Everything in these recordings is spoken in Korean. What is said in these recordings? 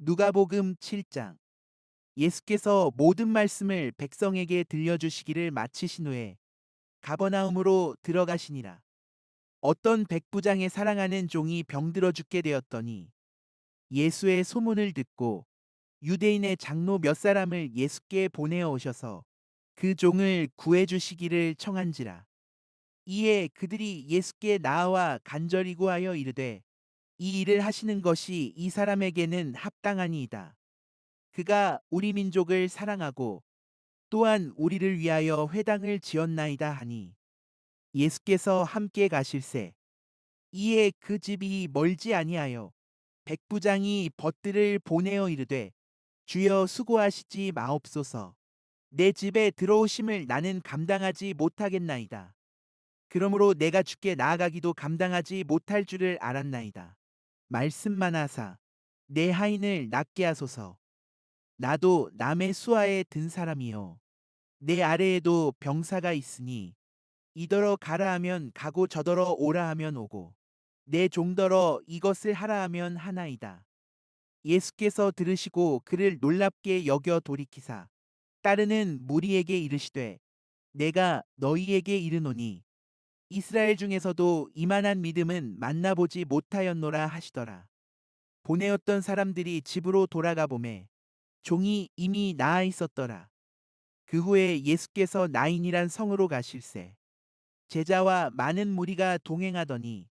누가복음 7장. 예수께서 모든 말씀을 백성에게 들려주시기를 마치신 후에 가버나움으로 들어가시니라. 어떤 백부장의 사랑하는 종이 병들어 죽게 되었더니 예수의 소문을 듣고 유대인의 장로 몇 사람을 예수께 보내어 오셔서 그 종을 구해 주시기를 청한지라. 이에 그들이 예수께 나와 간절히 구하여 이르되 이 일을 하시는 것이 이 사람에게는 합당하니이다. 그가 우리 민족을 사랑하고 또한 우리를 위하여 회당을 지었나이다 하니 예수께서 함께 가실새 이에 그 집이 멀지 아니하여 백부장이 벗들을 보내어 이르되 주여 수고하시지 마옵소서. 내 집에 들어오심을 나는 감당하지 못하겠나이다. 그러므로 내가 주께 나아가기도 감당하지 못할 줄을 알았나이다. 말씀만 하사 내 하인을 낫게 하소서. 나도 남의 수하에 든 사람이요 내 아래에도 병사가 있으니 이더러 가라 하면 가고 저더러 오라 하면 오고 내 종더러 이것을 하라 하면 하나이다. 예수께서 들으시고 그를 놀랍게 여겨 돌이키사 따르는 무리에게 이르시되 내가 너희에게 이르노니 이스라엘 중에서도 이만한 믿음은 만나보지 못하였노라 하시더라. 보내었던 사람들이 집으로 돌아가 보매 종이 이미 나아 있었더라. 그 후에 예수께서 나인이란 성으로 가실새 제자와 많은 무리가 동행하더니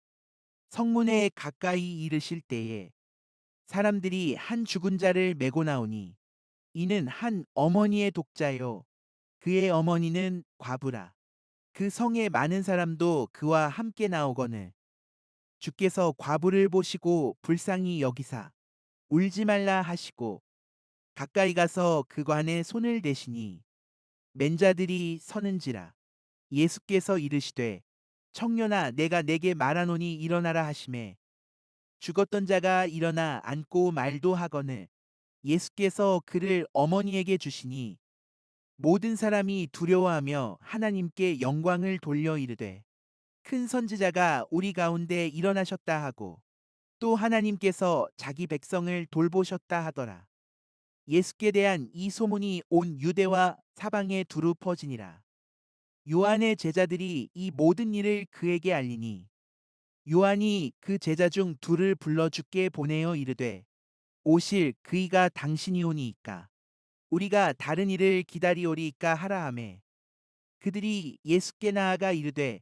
성문에 가까이 이르실 때에 사람들이 한 죽은 자를 메고 나오니 이는 한 어머니의 독자요 그의 어머니는 과부라. 그 성에 많은 사람도 그와 함께 나오거늘 주께서 과부를 보시고 불쌍히 여기사 울지 말라 하시고 가까이 가서 그 관에 손을 대시니 맨자들이 서는지라. 예수께서 이르시되 청년아 내가 내게 말하노니 일어나라 하시매 죽었던 자가 일어나 앉고 말도 하거늘 예수께서 그를 어머니에게 주시니 모든 사람이 두려워하며 하나님께 영광을 돌려 이르되 큰 선지자가 우리 가운데 일어나셨다 하고 또 하나님께서 자기 백성을 돌보셨다 하더라. 예수께 대한 이 소문이 온 유대와 사방에 두루 퍼지니라. 요한의 제자들이 이 모든 일을 그에게 알리니 요한이 그 제자 중 둘을 불러 주께 보내어 이르되 오실 그이가 당신이오니이까 우리가 다른 일을 기다리오리이까 하라 하매 그들이 예수께 나아가 이르되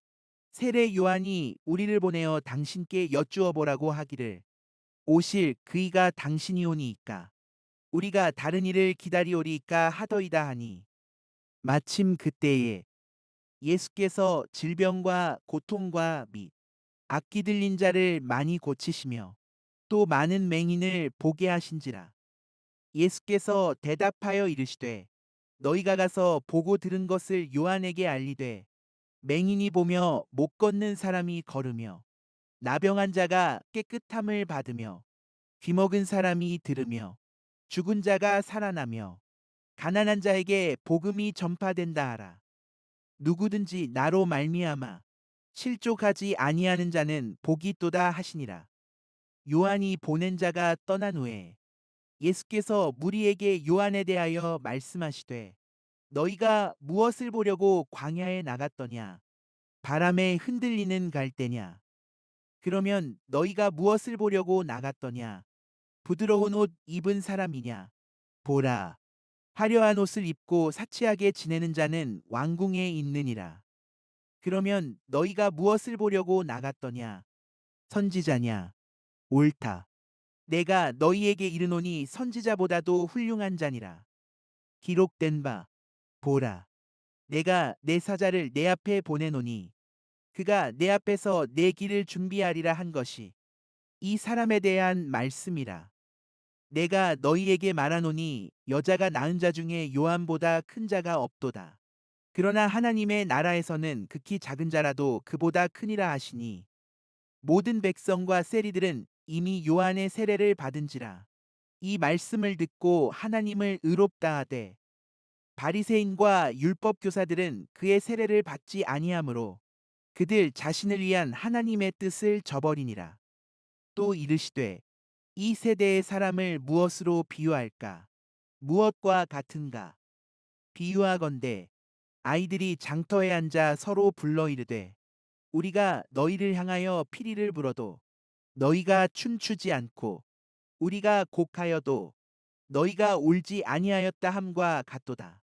세례 요한이 우리를 보내어 당신께 여쭈어 보라고 하기를 오실 그이가 당신이오니이까 우리가 다른 일을 기다리오리이까 하더이다 하니 마침 그때에 예수께서 질병과 고통과 및 악기 들린 자를 많이 고치시며 또 많은 맹인을 보게 하신지라. 예수께서 대답하여 이르시되 너희가 가서 보고 들은 것을 요한에게 알리되 맹인이 보며 못 걷는 사람이 걸으며 나병한 자가 깨끗함을 받으며 귀먹은 사람이 들으며 죽은 자가 살아나며 가난한 자에게 복음이 전파된다 하라. 누구든지 나로 말미암아 실족하지 아니하는 자는 복이 있도다 하시니라. 요한이 보낸 자가 떠난 후에 예수께서 무리에게 요한에 대하여 말씀하시되 너희가 무엇을 보려고 광야에 나갔더냐? 바람에 흔들리는 갈대냐? 그러면 너희가 무엇을 보려고 나갔더냐? 부드러운 옷 입은 사람이냐? 보라, 화려한 옷을 입고 사치하게 지내는 자는 왕궁에 있느니라. 그러면 너희가 무엇을 보려고 나갔더냐? 선지자냐? 옳다. 내가 너희에게 이르노니 선지자보다도 훌륭한 자니라. 기록된 바, 보라. 내가 내 사자를 내 앞에 보내노니 그가 내 앞에서 내 길을 준비하리라 한 것이 이 사람에 대한 말씀이라. 내가 너희에게 말하노니 여자가 낳은 자 중에 요한보다 큰 자가 없도다. 그러나 하나님의 나라에서는 극히 작은 자라도 그보다 크니라 하시니 모든 백성과 세리들은 이미 요한의 세례를 받은지라. 이 말씀을 듣고 하나님을 의롭다 하되 바리새인과 율법 교사들은 그의 세례를 받지 아니하므로 그들 자신을 위한 하나님의 뜻을 저버리니라. 또 이르시되 이 세대의 사람을 무엇으로 비유할까? 무엇과 같은가? 비유하건대 아이들이 장터에 앉아 서로 불러 이르되 우리가 너희를 향하여 피리를 불어도 너희가 춤추지 않고 우리가 곡하여도 너희가 울지 아니하였다 함과 같도다.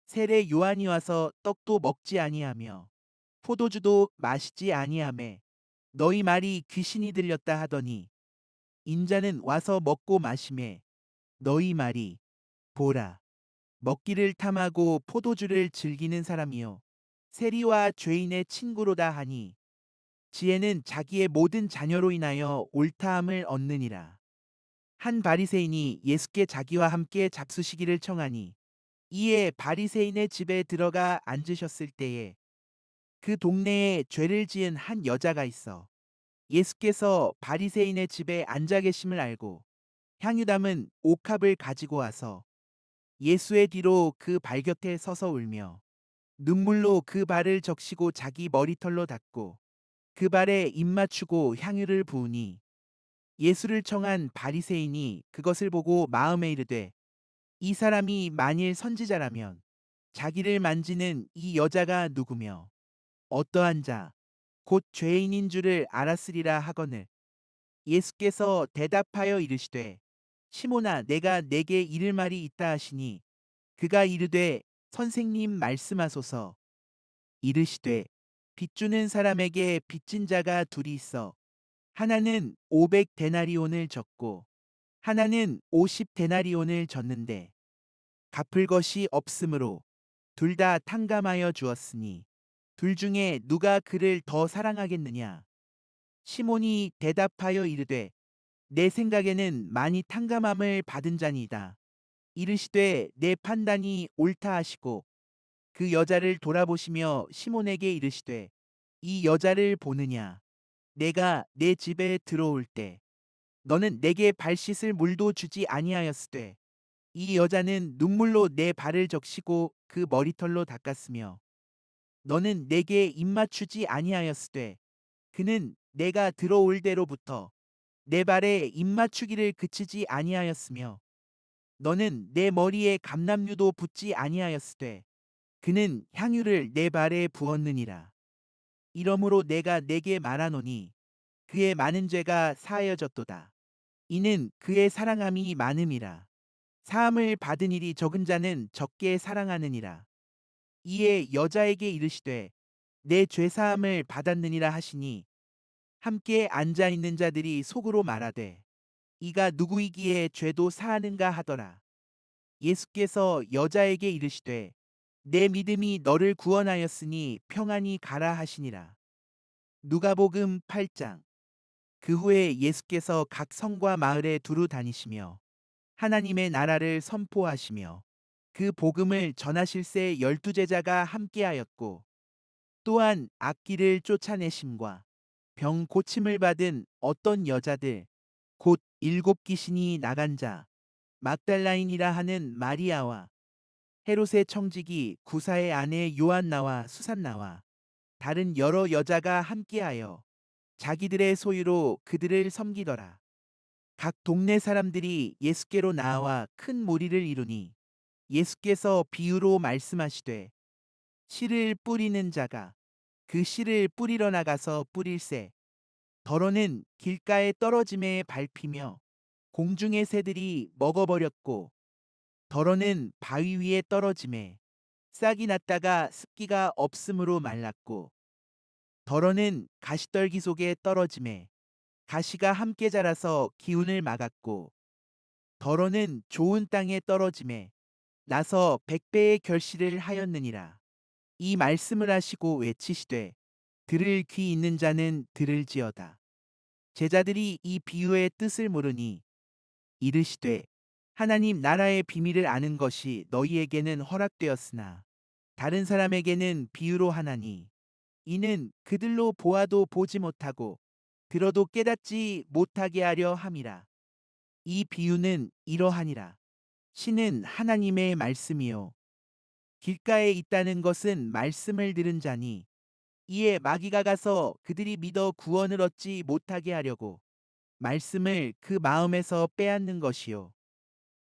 세례 요한이 와서 떡도 먹지 아니하며 포도주도 마시지 아니하매 너희 말이 귀신이 들렸다 하더니 인자는 와서 먹고 마시매 너희 말이 보라 먹기를 탐하고 포도주를 즐기는 사람이요 세리와 죄인의 친구로다 하니 지혜는 자기의 모든 자녀로 인하여 옳다함을 얻느니라. 한 바리새인이 예수께 자기와 함께 잡수시기를 청하니 이에 바리새인의 집에 들어가 앉으셨을 때에 그 동네에 죄를 지은 한 여자가 있어 예수께서 바리새인의 집에 앉아 계심을 알고 향유 담은 옥합을 가지고 와서 예수의 뒤로 그 발 곁에 서서 울며 눈물로 그 발을 적시고 자기 머리털로 닦고 그 발에 입 맞추고 향유를 부으니 예수를 청한 바리새인이 그것을 보고 마음에 이르되 이 사람이 만일 선지자라면 자기를 만지는 이 여자가 누구며 어떠한 자 곧 죄인인 줄을 알았으리라 하거늘 예수께서 대답하여 이르시되 시몬아 내가 내게 이를 말이 있다 하시니 그가 이르되 선생님 말씀하소서 이르시되 빚주는 사람에게 빚진 자가 둘이 있어 하나는 500 데나리온을 졌고 하나는 50 데나리온을 졌는데 갚을 것이 없으므로 둘 다 탕감하여 주었으니 둘 중에 누가 그를 더 사랑하겠느냐 시몬이 대답하여 이르되 내 생각에는 많이 탕감함을 받은 자니이다 이르시되 내 판단이 옳다 하시고 그 여자를 돌아보시며 시몬에게 이르시되 이 여자를 보느냐 내가 내 집에 들어올 때 너는 내게 발 씻을 물도 주지 아니하였으되 이 여자는 눈물로 내 발을 적시고 그 머리털로 닦았으며 너는 내게 입 맞추지 아니하였으되 그는 내가 들어올 때로부터 내 발에 입 맞추기를 그치지 아니하였으며 너는 내 머리에 감람류도 붓지 아니하였으되 그는 향유를 내 발에 부었느니라. 이러므로 내가 내게 말하노니 그의 많은 죄가 사하여졌도다. 이는 그의 사랑함이 많음이라. 사함을 받은 일이 적은 자는 적게 사랑하느니라. 이에 여자에게 이르시되 내 죄 사함을 받았느니라 하시니 함께 앉아 있는 자들이 속으로 말하되 이가 누구이기에 죄도 사하는가 하더라. 예수께서 여자에게 이르시되 내 믿음이 너를 구원하였으니 평안히 가라 하시니라. 누가복음 8장. 그 후에 예수께서 각 성과 마을에 두루 다니시며 하나님의 나라를 선포하시며 그 복음을 전하실새 12 제자가 함께하였고 또한 악기를 쫓아내심과 병 고침을 받은 어떤 여자들 곧 7 귀신이 나간 자 막달라인이라 하는 마리아와 헤롯의 청지기 구사의 아내 요한나와 수산나와 다른 여러 여자가 함께하여 자기들의 소유로 그들을 섬기더라. 각 동네 사람들이 예수께로 나와 큰 무리를 이루니 예수께서 비유로 말씀하시되 씨를 뿌리는 자가 그 씨를 뿌리러 나가서 뿌릴새 더러는 길가에 떨어짐에 밟히며 공중의 새들이 먹어버렸고 더러는 바위 위에 떨어짐에 싹이 났다가 습기가 없음으로 말랐고 더러는 가시떨기 속에 떨어짐에 가시가 함께 자라서 기운을 막았고 더러는 좋은 땅에 떨어짐에 나서 100배의 결실을 하였느니라. 이 말씀을 하시고 외치시되 들을 귀 있는 자는 들을지어다. 제자들이 이 비유의 뜻을 물으니 이르시되 하나님 나라의 비밀을 아는 것이 너희에게는 허락되었으나 다른 사람에게는 비유로 하나니 이는 그들로 보아도 보지 못하고 들어도 깨닫지 못하게 하려 함이라. 이 비유는 이러하니라. 신은 하나님의 말씀이요 길가에 있다는 것은 말씀을 들은 자니 이에 마귀가 가서 그들이 믿어 구원을 얻지 못하게 하려고 말씀을 그 마음에서 빼앗는 것이요.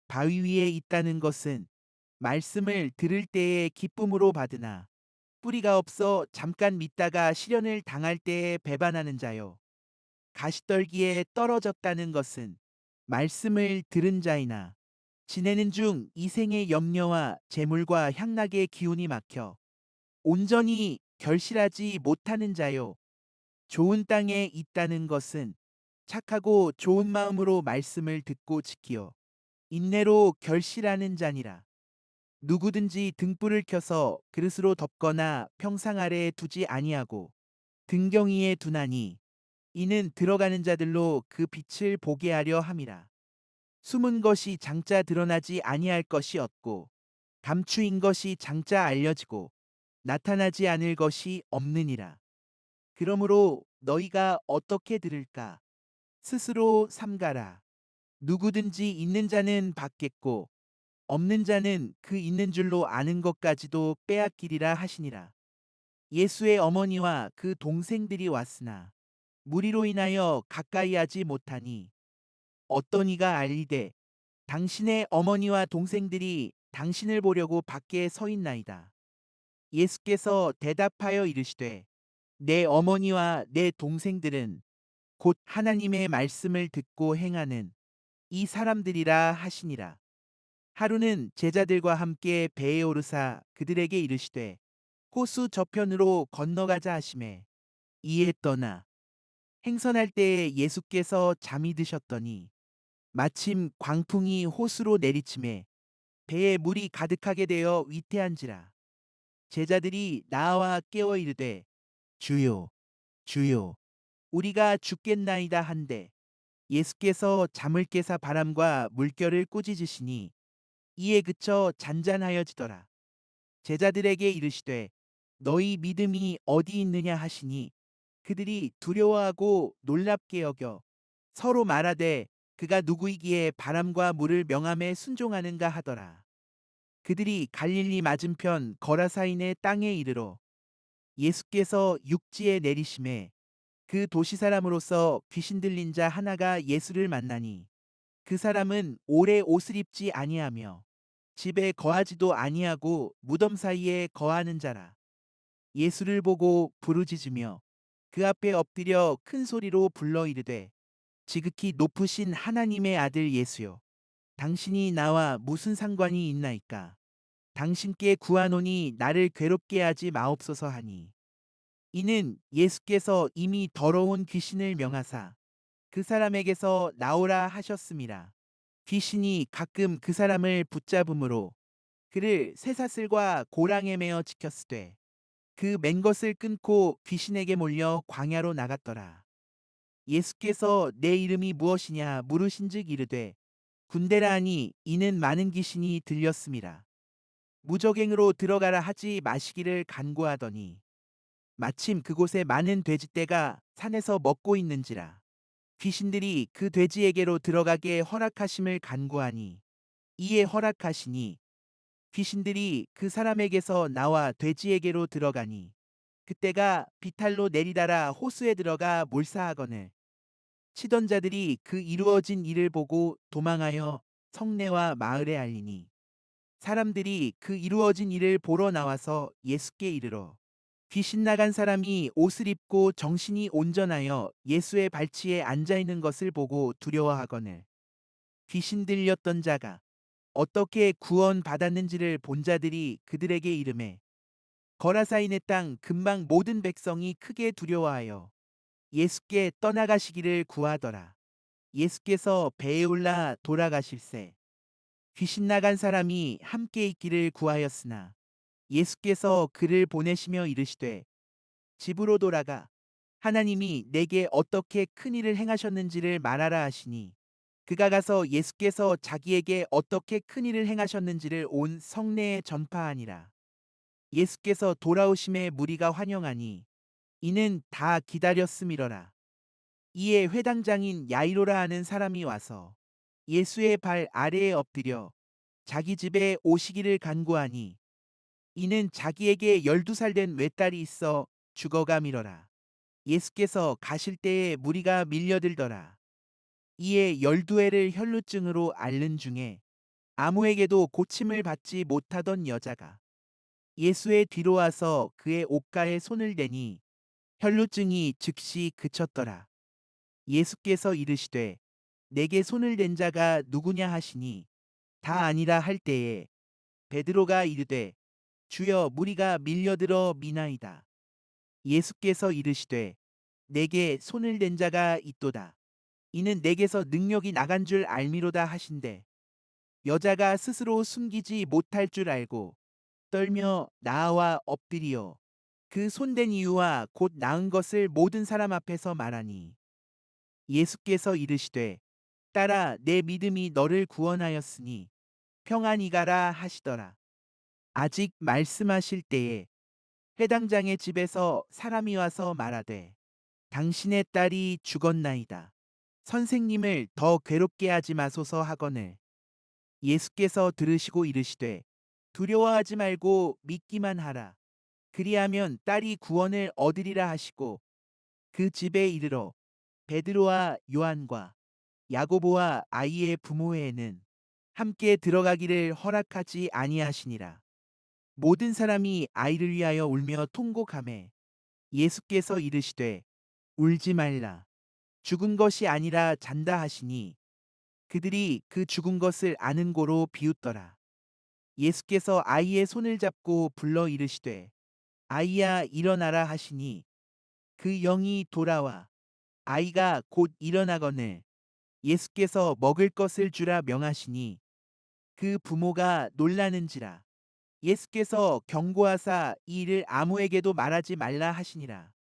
바위 위에 있다는 것은 말씀을 들을 때에 기쁨으로 받으나 뿌리가 없어 잠깐 믿다가 시련을 당할 때에 배반하는 자요. 가시떨기에 떨어졌다는 것은 말씀을 들은 자이나 지내는 중 이생의 염려와 재물과 향락의 기운이 막혀 온전히 결실하지 못하는 자요. 좋은 땅에 있다는 것은 착하고 좋은 마음으로 말씀을 듣고 지키어 인내로 결실하는 자니라. 누구든지 등불을 켜서 그릇으로 덮거나 평상 아래에 두지 아니하고 등경 위에 두나니 이는 들어가는 자들로 그 빛을 보게 하려 함이라. 숨은 것이 장차 드러나지 아니할 것이 없고 감추인 것이 장차 알려지고 나타나지 않을 것이 없느니라. 그러므로 너희가 어떻게 들을까? 스스로 삼가라. 누구든지 있는 자는 받겠고 없는 자는 그 있는 줄로 아는 것까지도 빼앗기리라 하시니라. 예수의 어머니와 그 동생들이 왔으나 무리로 인하여 가까이 하지 못하니 어떤 이가 알리되 당신의 어머니와 동생들이 당신을 보려고 밖에 서 있나이다. 예수께서 대답하여 이르시되 내 어머니와 내 동생들은 곧 하나님의 말씀을 듣고 행하는 이 사람들이라 하시니라. 하루는 제자들과 함께 배에 오르사 그들에게 이르시되 호수 저편으로 건너가자 하시매 이에 떠나 행선할 때에 예수께서 잠이 드셨더니 마침 광풍이 호수로 내리침에 배에 물이 가득하게 되어 위태한지라. 제자들이 나와 깨어 이르되 주요 주요 우리가 죽겠나이다 한데 예수께서 잠을 깨사 바람과 물결을 꾸짖으시니 이에 그쳐 잔잔하여지더라. 제자들에게 이르시되 너희 믿음이 어디 있느냐 하시니 그들이 두려워하고 놀랍게 여겨 서로 말하되 그가 누구이기에 바람과 물을 명함에 순종하는가 하더라. 그들이 갈릴리 맞은편 거라사인의 땅에 이르러 예수께서 육지에 내리심에 그 도시 사람으로서 귀신 들린 자 하나가 예수를 만나니 그 사람은 오래 옷을 입지 아니하며 집에 거하지도 아니하고 무덤 사이에 거하는 자라. 예수를 보고 부르짖으며 그 앞에 엎드려 큰 소리로 불러 이르되 지극히 높으신 하나님의 아들 예수여 당신이 나와 무슨 상관이 있나이까 당신께 구하노니 나를 괴롭게 하지 마옵소서 하니 이는 예수께서 이미 더러운 귀신을 명하사 그 사람에게서 나오라 하셨음이라. 귀신이 가끔 그 사람을 붙잡음으로 그를 쇠사슬과 고랑에 매어 지켰으되 그 맨 것을 끊고 귀신에게 몰려 광야로 나갔더라. 예수께서 내 이름이 무엇이냐 물으신즉 이르되 군대라 하니 이는 많은 귀신이 들렸음이라. 무적행으로 들어가라 하지 마시기를 간구하더니 마침 그곳에 많은 돼지떼가 산에서 먹고 있는지라. 귀신들이 그 돼지에게로 들어가게 허락하심을 간구하니 이에 허락하시니 귀신들이 그 사람에게서 나와 돼지에게로 들어가니 그때가 비탈로 내리다라 호수에 들어가 몰사하거늘 치던 자들이 그 이루어진 일을 보고 도망하여 성내와 마을에 알리니 사람들이 그 이루어진 일을 보러 나와서 예수께 이르러 귀신 나간 사람이 옷을 입고 정신이 온전하여 예수의 발치에 앉아 있는 것을 보고 두려워하거늘 귀신 들렸던 자가 어떻게 구원 받았는지를 본 자들이 그들에게 이르매 거라사인의 땅 근방 모든 백성이 크게 두려워하여 예수께 떠나가시기를 구하더라. 예수께서 배에 올라 돌아가실새 귀신 나간 사람이 함께 있기를 구하였으나 예수께서 그를 보내시며 이르시되 집으로 돌아가 하나님이 내게 어떻게 큰 일을 행하셨는지를 말하라 하시니 그가 가서 예수께서 자기에게 어떻게 큰 일을 행하셨는지를 온 성내에 전파하니라. 예수께서 돌아오심에 무리가 환영하니 이는 다 기다렸음이러라. 이에 회당장인 야이로라 하는 사람이 와서 예수의 발 아래에 엎드려 자기 집에 오시기를 간구하니 이는 자기에게 12살 된 외딸이 있어 죽어가미러라. 예수께서 가실 때에 무리가 밀려들더라. 이에 12회를 혈루증으로 앓는 중에 아무에게도 고침을 받지 못하던 여자가 예수의 뒤로 와서 그의 옷가에 손을 대니 혈루증이 즉시 그쳤더라. 예수께서 이르시되 내게 손을 댄 자가 누구냐 하시니 다 아니라 할 때에 베드로가 이르되 주여 무리가 밀려들어 미나이다. 예수께서 이르시되 내게 손을 댄 자가 있도다. 이는 내게서 능력이 나간 줄 알미로다 하신대 여자가 스스로 숨기지 못할 줄 알고 떨며 나와 엎드리어 그 손댄 이유와 곧 나은 것을 모든 사람 앞에서 말하니 예수께서 이르시되 딸아 내 믿음이 너를 구원하였으니 평안히 가라 하시더라. 아직 말씀하실 때에 회당장의 집에서 사람이 와서 말하되 당신의 딸이 죽었나이다. 선생님을 더 괴롭게 하지 마소서 하거늘 예수께서 들으시고 이르시되 두려워하지 말고 믿기만 하라. 그리하면 딸이 구원을 얻으리라 하시고 그 집에 이르러 베드로와 요한과 야고보와 아이의 부모에는 함께 들어가기를 허락하지 아니하시니라. 모든 사람이 아이를 위하여 울며 통곡하매 예수께서 이르시되 울지 말라. 죽은 것이 아니라 잔다 하시니 그들이 그 죽은 것을 아는 고로 비웃더라. 예수께서 아이의 손을 잡고 불러 이르시되 아이야 일어나라 하시니 그 영이 돌아와 아이가 곧 일어나거늘 예수께서 먹을 것을 주라 명하시니 그 부모가 놀라는지라 예수께서 경고하사 이 일을 아무에게도 말하지 말라 하시니라.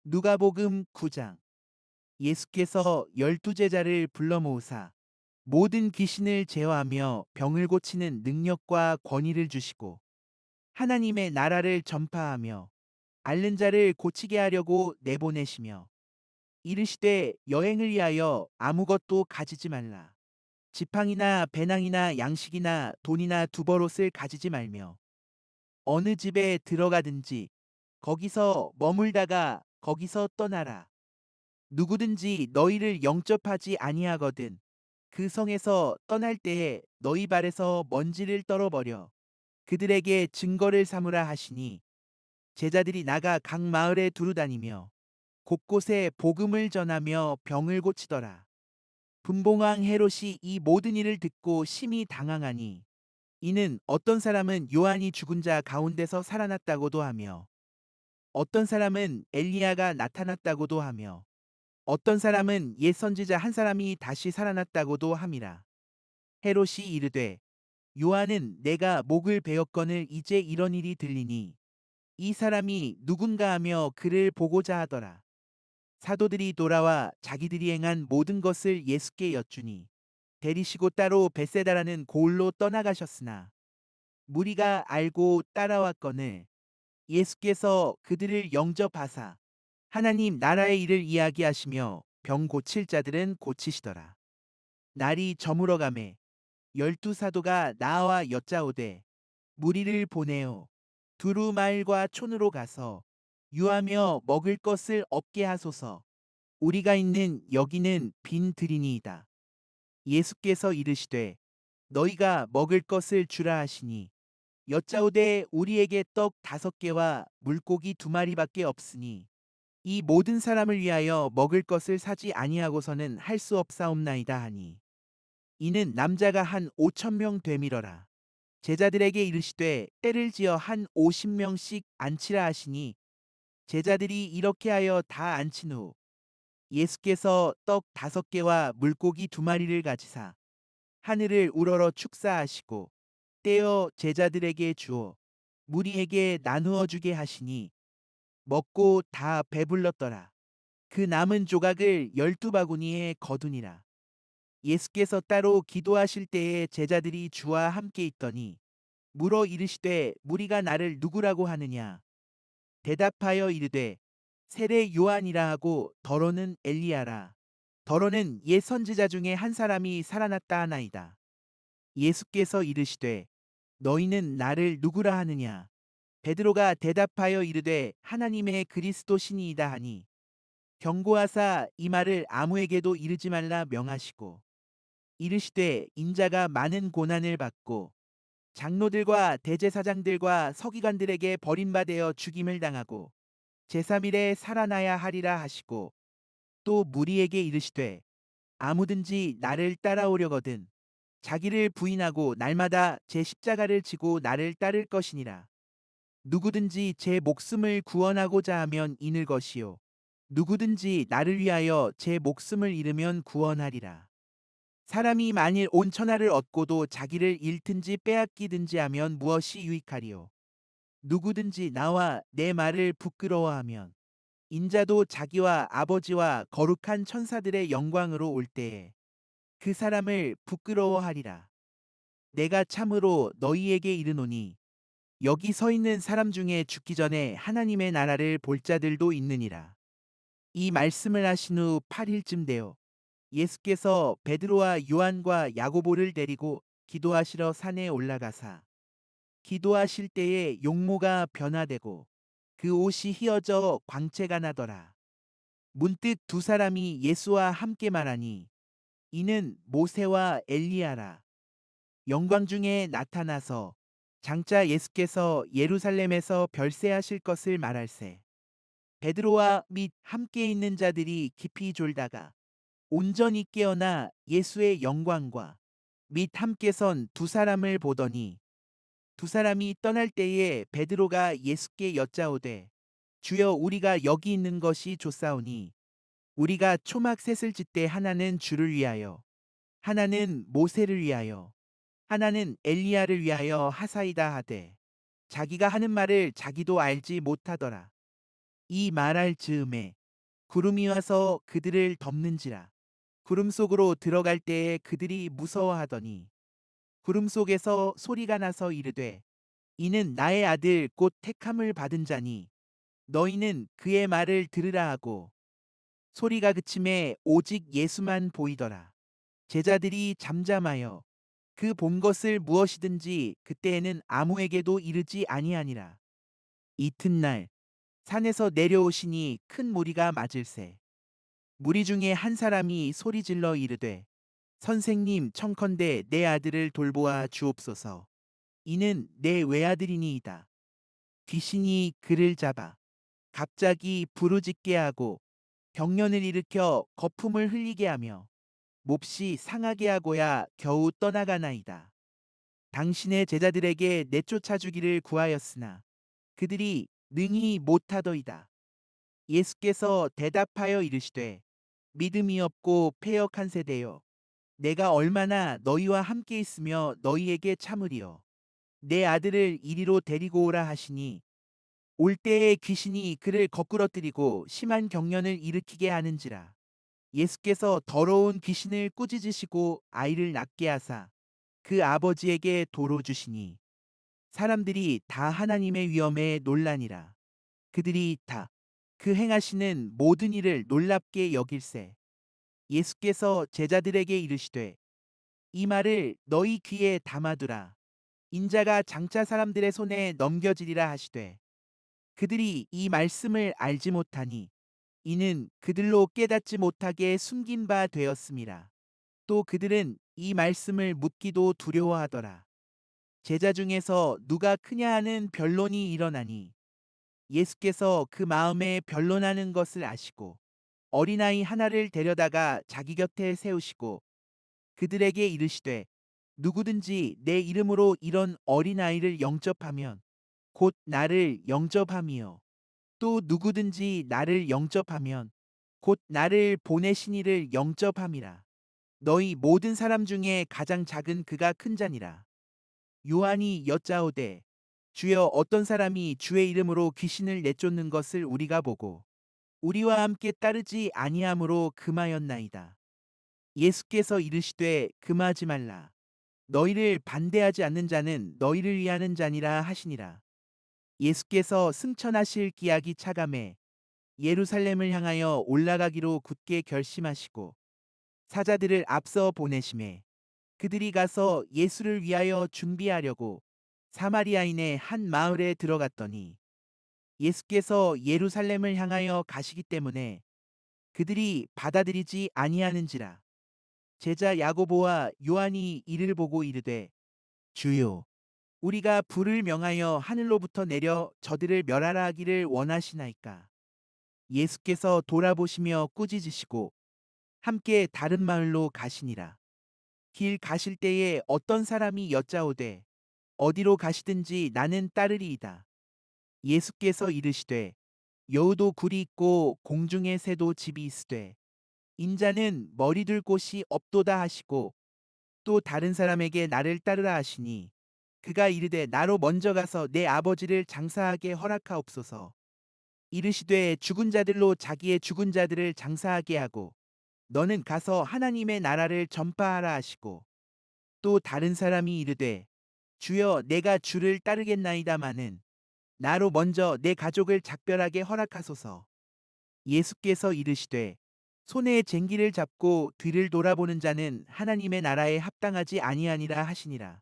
누가복음 9장 예수께서 12제자를 불러 모으사 모든 귀신을 제어하며 병을 고치는 능력과 권위를 주시고 하나님의 나라를 전파하며 앓는 자를 고치게 하려고 내보내시며 이르시되 여행을 위하여 아무것도 가지지 말라. 지팡이나 배낭이나 양식이나 돈이나 두벌옷을 가지지 말며 어느 집에 들어가든지 거기서 머물다가 거기서 떠나라. 누구든지 너희를 영접하지 아니하거든 그 성에서 떠날 때에 너희 발에서 먼지를 떨어버려 그들에게 증거를 삼으라 하시니 제자들이 나가 각 마을에 두루다니며 곳곳에 복음을 전하며 병을 고치더라. 분봉왕 헤롯이 이 모든 일을 듣고 심히 당황하니 이는 어떤 사람은 요한이 죽은 자 가운데서 살아났다고도 하며 어떤 사람은 엘리야가 나타났다고도 하며 어떤 사람은 옛 선지자 한 사람이 다시 살아났다고도 함이라. 헤롯이 이르되 요한은 내가 목을 베었거늘 이제 이런 일이 들리니 이 사람이 누군가 하며 그를 보고자 하더라. 사도들이 돌아와 자기들이 행한 모든 것을 예수께 여쭈니 데리시고 따로 벳세다라는 고을로 떠나가셨으나 무리가 알고 따라왔거늘 예수께서 그들을 영접하사 하나님 나라의 일을 이야기하시며 병 고칠 자들은 고치시더라. 날이 저물어가매 12사도가 나와 여짜오되 무리를 보내어 두루 마을과 촌으로 가서 유하며 먹을 것을 얻게 하소서. 우리가 있는 여기는 빈 들이니이다. 예수께서 이르시되 너희가 먹을 것을 주라 하시니 여짜오되 우리에게 떡 5개와 물고기 2마리밖에 없으니 이 모든 사람을 위하여 먹을 것을 사지 아니하고서는 할 수 없사옵나이다 하니 이는 남자가 한 5,000명 되밀어라. 제자들에게 이르시되 때를 지어 한 50명씩 앉히라 하시니 제자들이 이렇게 하여 다 앉힌 후 예수께서 떡 5개와 물고기 2마리를 가지사 하늘을 우러러 축사하시고 떼어 제자들에게 주어 무리에게 나누어 주게 하시니 먹고 다 배불렀더라. 그 남은 조각을 12바구니에 거두니라. 예수께서 따로 기도하실 때에 제자들이 주와 함께 있더니 물어 이르시되 무리가 나를 누구라고 하느냐 대답하여 이르되 세례 요한이라 하고 더러는 엘리야라 더러는 옛 선지자 중에 한 사람이 살아났다 하나이다. 예수께서 이르시되 너희는 나를 누구라 하느냐 베드로가 대답하여 이르되 하나님의 그리스도시니이다 하니 경고하사 이 말을 아무에게도 이르지 말라 명하시고 이르시되 인자가 많은 고난을 받고 장로들과 대제사장들과 서기관들에게 버림받아 죽임을 당하고 제3일에 살아나야 하리라 하시고 또 무리에게 이르시되 아무든지 나를 따라오려거든 자기를 부인하고 날마다 제 십자가를 지고 나를 따를 것이니라. 누구든지 제 목숨을 구원하고자 하면 잃을 것이요 누구든지 나를 위하여 제 목숨을 잃으면 구원하리라. 사람이 만일 온 천하를 얻고도 자기를 잃든지 빼앗기든지 하면 무엇이 유익하리요. 누구든지 나와 내 말을 부끄러워하면 인자도 자기와 아버지와 거룩한 천사들의 영광으로 올 때에 그 사람을 부끄러워하리라. 내가 참으로 너희에게 이르노니 여기 서 있는 사람 중에 죽기 전에 하나님의 나라를 볼 자들도 있느니라. 이 말씀을 하신 후 8일쯤 되어 예수께서 베드로와 요한과 야고보를 데리고 기도하시러 산에 올라가사 기도하실 때에 용모가 변화되고 그 옷이 휘어져 광채가 나더라. 문득 두 사람이 예수와 함께 말하니 이는 모세와 엘리야라. 영광 중에 나타나서 장차 예수께서 예루살렘에서 별세하실 것을 말할세. 베드로와 및 함께 있는 자들이 깊이 졸다가 온전히 깨어나 예수의 영광과 및 함께 선 두 사람을 보더니 두 사람이 떠날 때에 베드로가 예수께 여짜오되 주여 우리가 여기 있는 것이 좋사오니 우리가 초막 셋을 짓되 하나는 주를 위하여 하나는 모세를 위하여 하나는 엘리야를 위하여 하사이다 하되 자기가 하는 말을 자기도 알지 못하더라. 이 말할 즈음에 구름이 와서 그들을 덮는지라. 구름 속으로 들어갈 때에 그들이 무서워하더니 구름 속에서 소리가 나서 이르되 이는 나의 아들 곧 택함을 받은 자니 너희는 그의 말을 들으라 하고 소리가 그침에 오직 예수만 보이더라. 제자들이 잠잠하여 그 본 것을 무엇이든지 그때에는 아무에게도 이르지 아니하니라. 이튿날 산에서 내려오시니 큰 무리가 맞을세. 무리 중에 한 사람이 소리질러 이르되 선생님 청컨대 내 아들을 돌보아 주옵소서. 이는 내 외아들이니이다. 귀신이 그를 잡아 갑자기 부르짖게 하고 경련을 일으켜 거품을 흘리게 하며 몹시 상하게 하고야 겨우 떠나가나이다. 당신의 제자들에게 내쫓아 주기를 구하였으나 그들이 능히 못하더이다. 예수께서 대답하여 이르시되 믿음이 없고 패역한 세대여 내가 얼마나 너희와 함께 있으며 너희에게 참으리요. 내 아들을 이리로 데리고 오라 하시니 올 때에 귀신이 그를 거꾸러뜨리고 심한 경련을 일으키게 하는지라. 예수께서 더러운 귀신을 꾸짖으시고 아이를 낫게 하사 그 아버지에게 도로 주시니 사람들이 다 하나님의 위엄에 놀라니라. 그들이 다 그 행하시는 모든 일을 놀랍게 여길세. 예수께서 제자들에게 이르시되 이 말을 너희 귀에 담아두라. 인자가 장차 사람들의 손에 넘겨지리라 하시되 그들이 이 말씀을 알지 못하니 이는 그들로 깨닫지 못하게 숨긴 바 되었음이라. 또 그들은 이 말씀을 묻기도 두려워하더라. 제자 중에서 누가 크냐 하는 변론이 일어나니 예수께서 그 마음에 변론하는 것을 아시고 어린아이 하나를 데려다가 자기 곁에 세우시고 그들에게 이르시되 누구든지 내 이름으로 이런 어린아이를 영접하면 곧 나를 영접함이요 또 누구든지 나를 영접하면 곧 나를 보내신 이를 영접함이라. 너희 모든 사람 중에 가장 작은 그가 큰 자니라. 요한이 여짜오되 주여 어떤 사람이 주의 이름으로 귀신을 내쫓는 것을 우리가 보고 우리와 함께 따르지 아니함으로 금하였나이다. 예수께서 이르시되 금하지 말라. 너희를 반대하지 않는 자는 너희를 위하는 자니라 하시니라. 예수께서 승천하실 기약이 차감해 예루살렘을 향하여 올라가기로 굳게 결심하시고 사자들을 앞서 보내심에 그들이 가서 예수를 위하여 준비하려고 사마리아인의 한 마을에 들어갔더니 예수께서 예루살렘을 향하여 가시기 때문에 그들이 받아들이지 아니하는지라. 제자 야고보와 요한이 이를 보고 이르되 주여 우리가 불을 명하여 하늘로부터 내려 저들을 멸하라 하기를 원하시나이까. 예수께서 돌아보시며 꾸짖으시고 함께 다른 마을로 가시니라. 길 가실 때에 어떤 사람이 여짜오되 어디로 가시든지 나는 따르리이다. 예수께서 이르시되 여우도 굴이 있고 공중의 새도 집이 있으되 인자는 머리둘 곳이 없도다 하시고 또 다른 사람에게 나를 따르라 하시니 그가 이르되 나로 먼저 가서 내 아버지를 장사하게 허락하옵소서. 이르시되 죽은 자들로 자기의 죽은 자들을 장사하게 하고 너는 가서 하나님의 나라를 전파하라 하시고 또 다른 사람이 이르되 주여 내가 주를 따르겠나이다마는 나로 먼저 내 가족을 작별하게 허락하소서. 예수께서 이르시되 손에 쟁기를 잡고 뒤를 돌아보는 자는 하나님의 나라에 합당하지 아니하니라 하시니라.